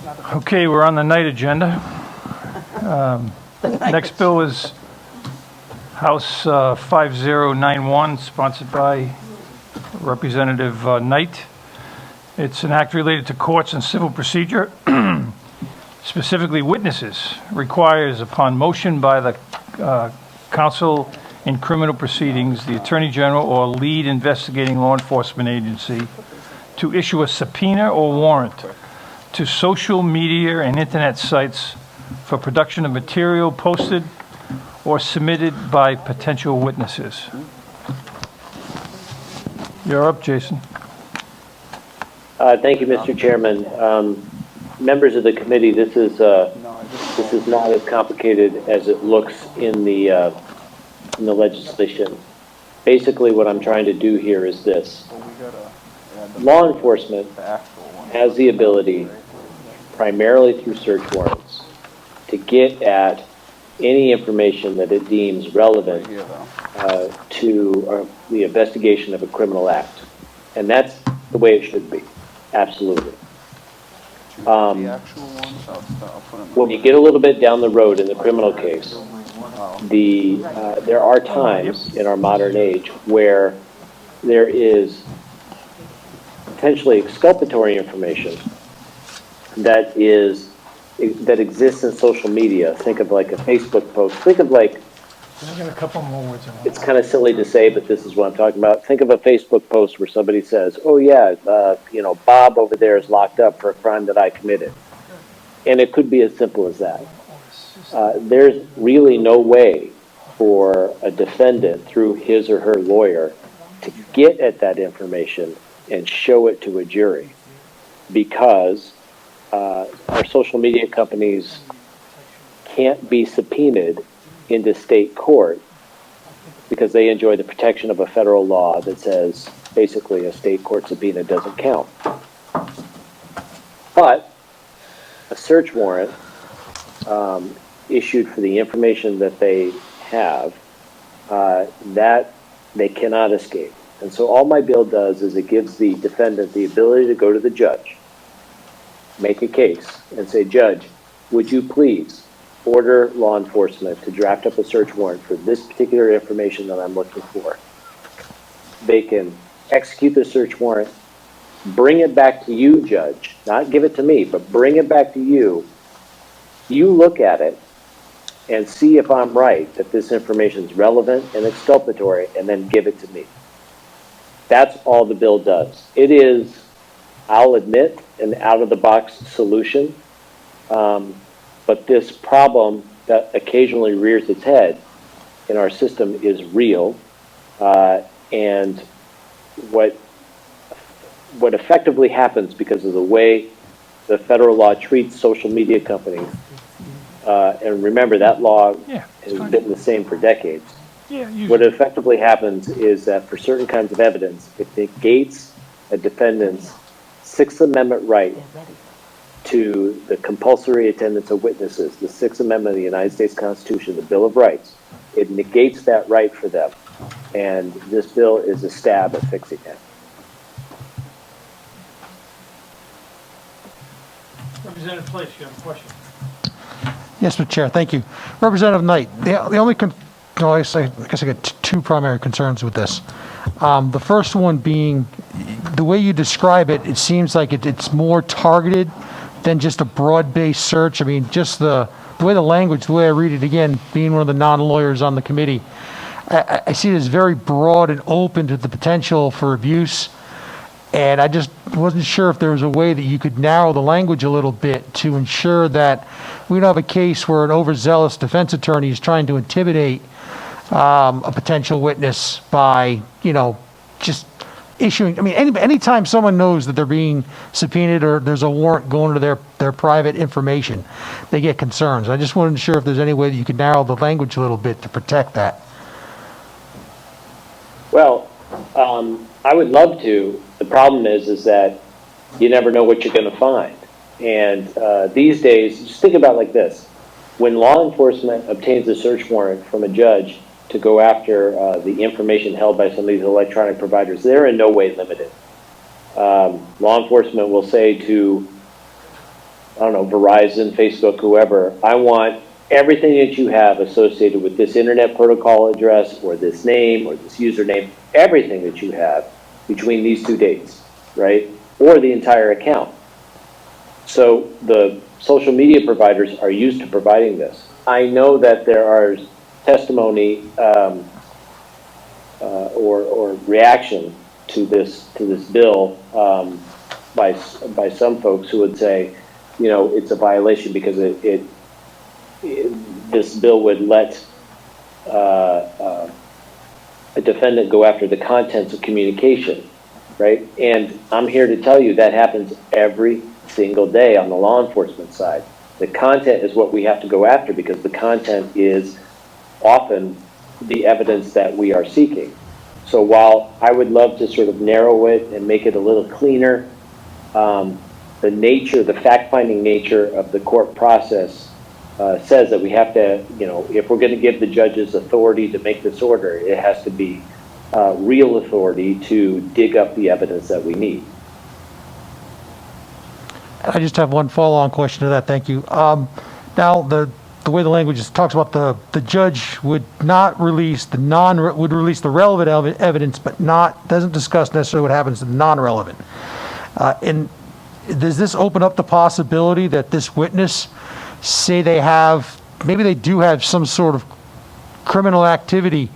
Okay, we're on the night agenda. Next bill is House 5091, sponsored by Representative Knight. It's an act related to courts and civil procedure, specifically witnesses. Requires, upon motion by the counsel in criminal proceedings, the Attorney General or lead investigating law enforcement agency to issue a subpoena or warrant to social media and internet sites for production of material posted or submitted by potential witnesses. You're up, Jason. Thank you, Mr. Chairman. Members of the committee, this is not as complicated as it looks in the legislation. Basically, what I'm trying to do here is this: law enforcement has the ability, primarily through search warrants, to get at any information that it deems relevant to the investigation of a criminal act. And that's the way it should be. Absolutely. When you get a little bit down the road in the criminal case, there are times in our modern age where there is potentially exculpatory information that exists in social media. Think of like a Facebook post. Think of like, I got a couple more words. it's kind of silly to say, but this is what I'm talking about. Think of a Facebook post where somebody says, "Oh yeah, Bob over there is locked up for a crime that I committed," and it could be as simple as that. There's really no way for a defendant, through his or her lawyer, to get at that information and show it to a jury, because our social media companies can't be subpoenaed into state court because they enjoy the protection of a federal law that says basically a state court subpoena doesn't count. But a search warrant issued for the information that they have, that they cannot escape. And so all my bill does is it gives the defendant the ability to go to the judge, make a case, and say, "Judge, would you please order law enforcement to draft up a search warrant for this particular information that I'm looking for?" They can execute the search warrant, bring it back to you, Judge, not give it to me, but bring it back to you. You look at it and see if I'm right, that this information is relevant and exculpatory, and then give it to me. That's all the bill does. It is, I'll admit, an out-of-the-box solution, but this problem that occasionally rears its head in our system is real, and what effectively happens because of the way the federal law treats social media companies, and remember that law has been the same for decades. What effectively happens is that for certain kinds of evidence, it negates a defendant's Sixth Amendment right to the compulsory attendance of witnesses, the Sixth Amendment of the United States Constitution, the Bill of Rights. It negates that right for them, and this bill is a stab at fixing that. Representative Place, you have a question? Yes, Mr. Chair, thank you. Representative Knight, the only, I guess I got two primary concerns with this. The first one being, the way you describe it, it seems like it's more targeted than just a broad-based search. I mean, just the way the language, the way I read it again, being one of the non-lawyers on the committee, I see it as very broad and open to the potential for abuse. And I just wasn't sure if there was a way that you could narrow the language a little bit to ensure that we don't have a case where an overzealous defense attorney is trying to intimidate a potential witness by, just issuing. I mean, anytime someone knows that they're being subpoenaed or there's a warrant going to their private information, they get concerns. I just wasn't sure if there's any way that you could narrow the language a little bit to protect that. Well, I would love to. The problem is that you never know what you're going to find. And these days, just think about it like this. When law enforcement obtains a search warrant from a judge to go after the information held by some of these electronic providers, they're in no way limited. Law enforcement will say to I don't know, Verizon, Facebook, whoever, I want everything that you have associated with this internet protocol address or this name or this username, everything that you have between these two dates, right? Or the entire account. So the social media providers are used to providing this. I know that there are testimony or reaction to this bill by some folks who would say, you know, it's a violation because this bill would let a defendant go after the contents of communication, right? And I'm here to tell you that happens every single day on the law enforcement side. The content is what we have to go after because the content is often the evidence that we are seeking. So while I would love to sort of narrow it and make it a little cleaner, the fact-finding nature of the court process says that we have to, you know, if we're going to give the judges authority to make this order, it has to be real authority to dig up the evidence that we need. I just have one follow-on question to that. Thank you. Now, the way the language talks about the judge would not release would release the relevant evidence, but doesn't discuss necessarily what happens to the non-relevant. And does this open up the possibility that this witness, say maybe they do have some sort of criminal activity?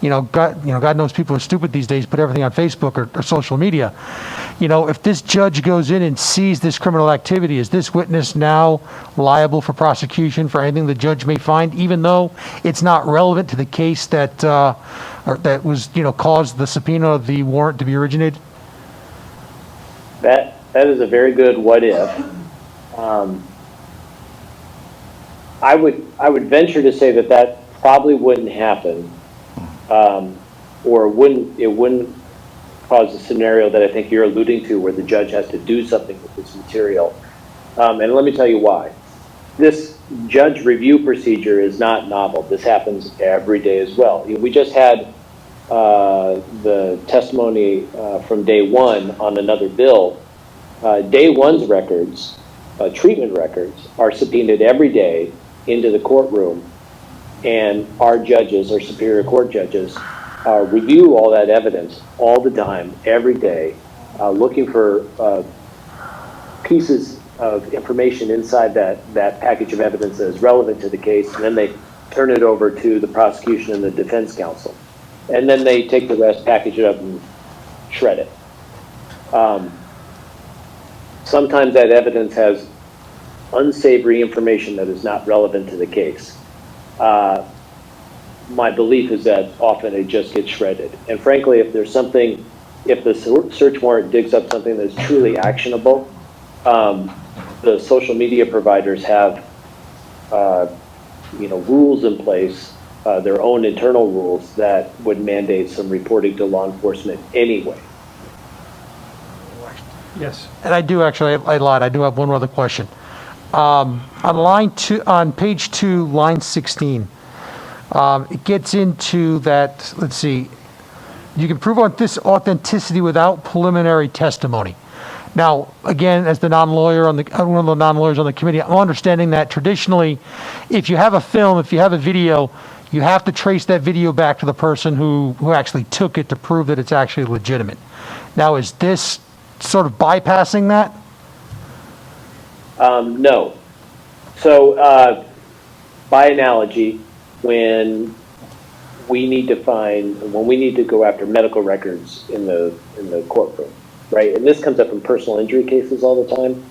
God knows people are stupid these days, put everything on Facebook or social media. You know, if this judge goes in and sees this criminal activity, is this witness now liable for prosecution for anything the judge may find, even though it's not relevant to the case that was, caused the subpoena of the warrant to be originated? That is a very good what if. I would venture to say that probably wouldn't happen, or it wouldn't cause a scenario that I think you're alluding to, where the judge has to do something with this material. And let me tell you why. This judge review procedure is not novel. This happens every day as well. We just had the testimony from day one on another bill. Day one's records, treatment records, are subpoenaed every day into the courtroom, and our judges, our superior court judges, review all that evidence all the time, every day, looking for pieces of information inside that package of evidence that is relevant to the case, and then they turn it over to the prosecution and the defense counsel. And then they take the rest, package it up, and shred it. Sometimes that evidence has unsavory information that is not relevant to the case. My belief is that often it just gets shredded. And frankly, if the search warrant digs up something that's truly actionable, the social media providers have, rules in place, their own internal rules that would mandate some reporting to law enforcement anyway. Yes. And I lied. I do have one other question. On page 2, line 16, it gets into that, let's see, you can prove on this authenticity without preliminary testimony. Now, again, as the non-lawyer one of the non-lawyers on the committee, I'm understanding that traditionally, if you have a film, if you have a video, you have to trace that video back to the person who actually took it to prove that it's actually legitimate. Now, is this sort of bypassing that? No. So, by analogy, when we need to go after medical records in the courtroom, right? And this comes up in personal injury cases all the time.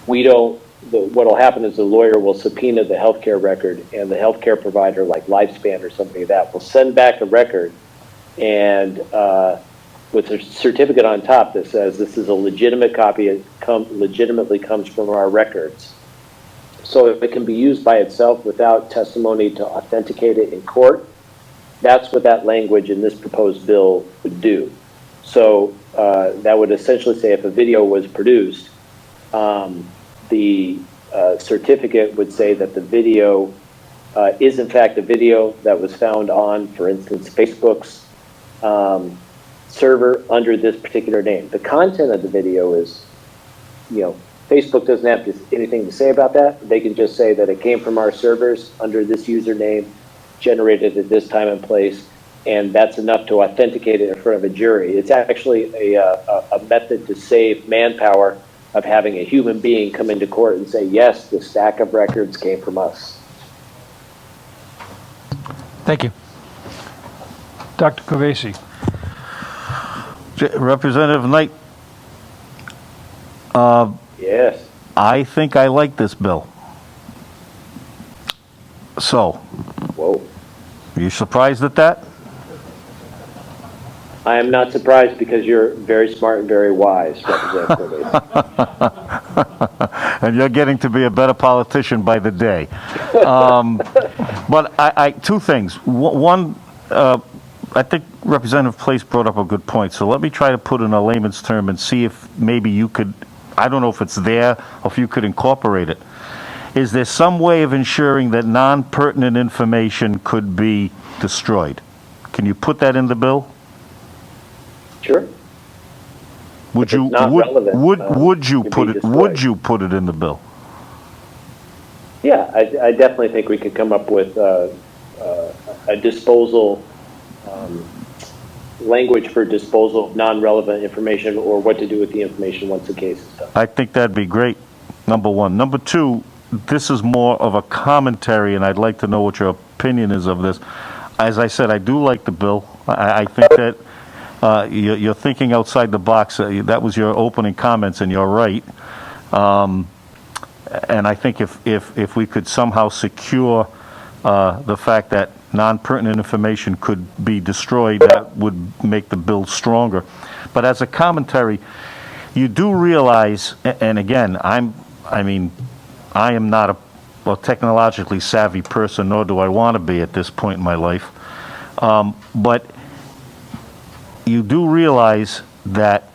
What'll happen is the lawyer will subpoena the healthcare record, and the healthcare provider, like Lifespan or something like that, will send back a record and with a certificate on top that says this is a legitimate copy, it legitimately comes from our records. So if it can be used by itself without testimony to authenticate it in court, that's what that language in this proposed bill would do. So that would essentially say if a video was produced, the certificate would say that the video is in fact a video that was found on, for instance, Facebook's server under this particular name. The content of the video is, Facebook doesn't have anything to say about that. They can just say that it came from our servers under this username, generated at this time and place, and that's enough to authenticate it in front of a jury. It's actually a method to save manpower of having a human being come into court and say, yes, the stack of records came from us. Thank you. Dr. Corvese. Representative Knight, Yes. I think I like this bill. So, Whoa. are you surprised at that? I am not surprised because you're very smart and very wise, Representative Corvese. And you're getting to be a better politician by the day. But two things. One, I think Representative Place brought up a good point. So let me try to put in a layman's term and see if maybe you could, I don't know if it's there or if you could incorporate it. Is there some way of ensuring that non-pertinent information could be destroyed? Can you put that in the bill? Sure. Would If you it's not relevant, would you to put be it destroyed. would you put it in the bill? Yeah, I definitely think we could come up with a disposal language for disposal of non-relevant information, or what to do with the information once the case is done. I think that'd be great. Number one. Number two, this is more of a commentary, and I'd like to know what your opinion is of this. As I said, I do like the bill. I think that you're thinking outside the box. That was your opening comments, and you're right. And I think if we could somehow secure the fact that non-pertinent information could be destroyed, that would make the bill stronger. But as a commentary, you do realize, and again, I am not a technologically savvy person, nor do I want to be at this point in my life. But you do realize that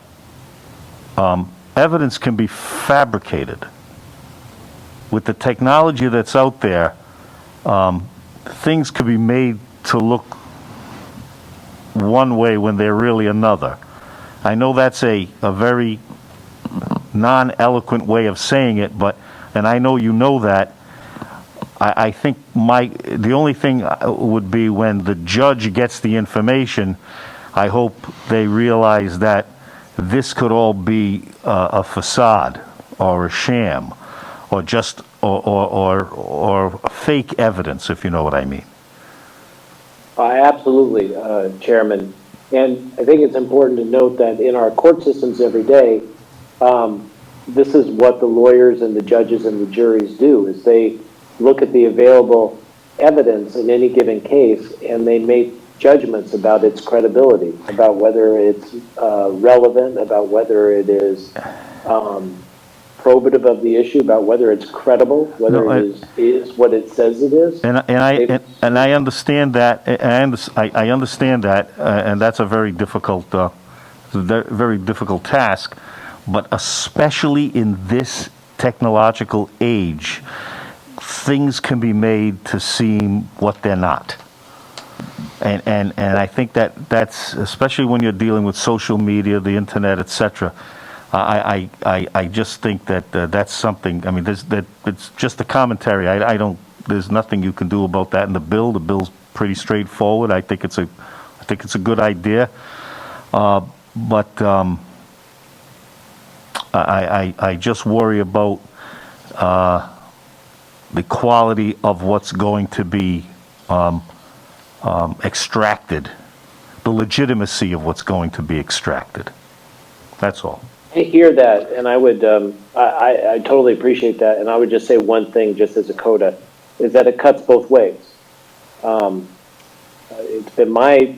evidence can be fabricated. With the technology that's out there, things could be made to look one way when they're really another. I know that's a very non-eloquent way of saying it, and I know you know that. I think the only thing would be when the judge gets the information, I hope they realize that this could all be a facade or a sham, or just or fake evidence, if you know what I mean. Absolutely, Chairman. And I think it's important to note that in our court systems every day, this is what the lawyers and the judges and the juries do, is they look at the available evidence in any given case, and they make judgments about its credibility, about whether it's relevant, about whether it is probative of the issue, about whether it's credible, whether it is what it says it is. And I understand that. I understand that, and that's a very difficult task. But especially in this technological age, things can be made to seem what they're not. And I think that's especially when you're dealing with social media, the internet, etc. I just think that that's something. I mean, it's just a commentary. I don't. There's nothing you can do about that in the bill. The bill's pretty straightforward. I think it's a good idea. But I just worry about the quality of what's going to be extracted, the legitimacy of what's going to be extracted. That's all. I hear that, and I would, I totally appreciate that, and I would just say one thing, just as a coda, is that it cuts both ways. It's been my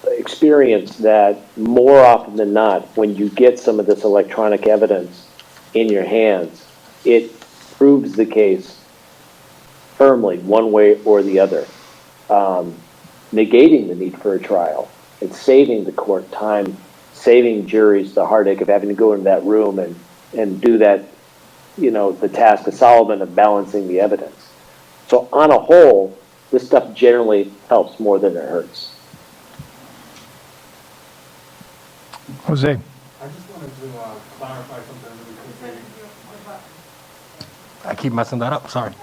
experience that more often than not, when you get some of this electronic evidence in your hands, it proves the case firmly, one way or the other, negating the need for a trial. It's saving the court time, saving juries the heartache of having to go into that room and do that, the task of Solomon of balancing the evidence. So on a whole, this stuff generally helps more than it hurts. Jose. I just wanted to clarify something really quickly. I keep messing that up, sorry.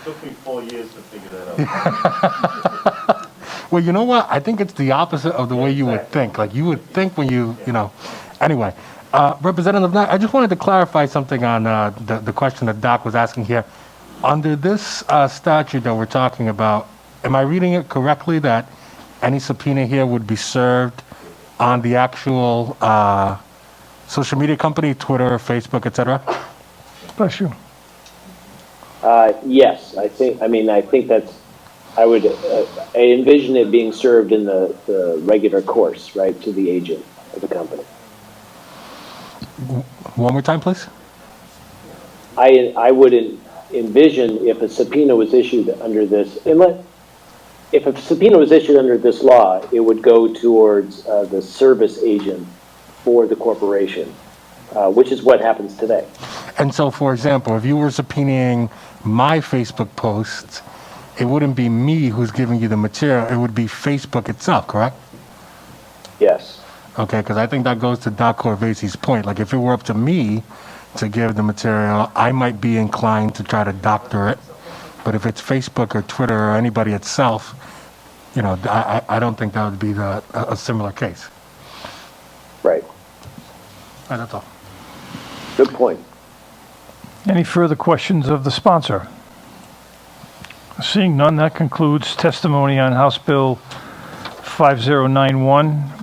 Took me 4 years to figure that out. Well, you know what? I think it's the opposite of the way you would think. Like, you would think when you know. Anyway, Representative Knight, I just wanted to clarify something on the question that Doc was asking here. Under this statute that we're talking about, am I reading it correctly that any subpoena here would be served on the actual social media company, Twitter, Facebook, etc.? Bless you. Yes, I think that's, I envision it being served in the regular course, right, to the agent of the company. One more time, please. I would envision if a subpoena was issued under this, if a subpoena was issued under this law, it would go towards the service agent for the corporation, which is what happens today. And so, for example, if you were subpoenaing my Facebook posts, it wouldn't be me who's giving you the material, it would be Facebook itself, correct? Yes. Okay, because I think that goes to Doc Corvese's point. Like, if it were up to me to give the material, I might be inclined to try to doctor it. But if it's Facebook or Twitter or anybody itself, you know, I don't think that would be a similar case. Right. All right, that's all. Good point. Any further questions of the sponsor? Seeing none, that concludes testimony on House Bill 5091.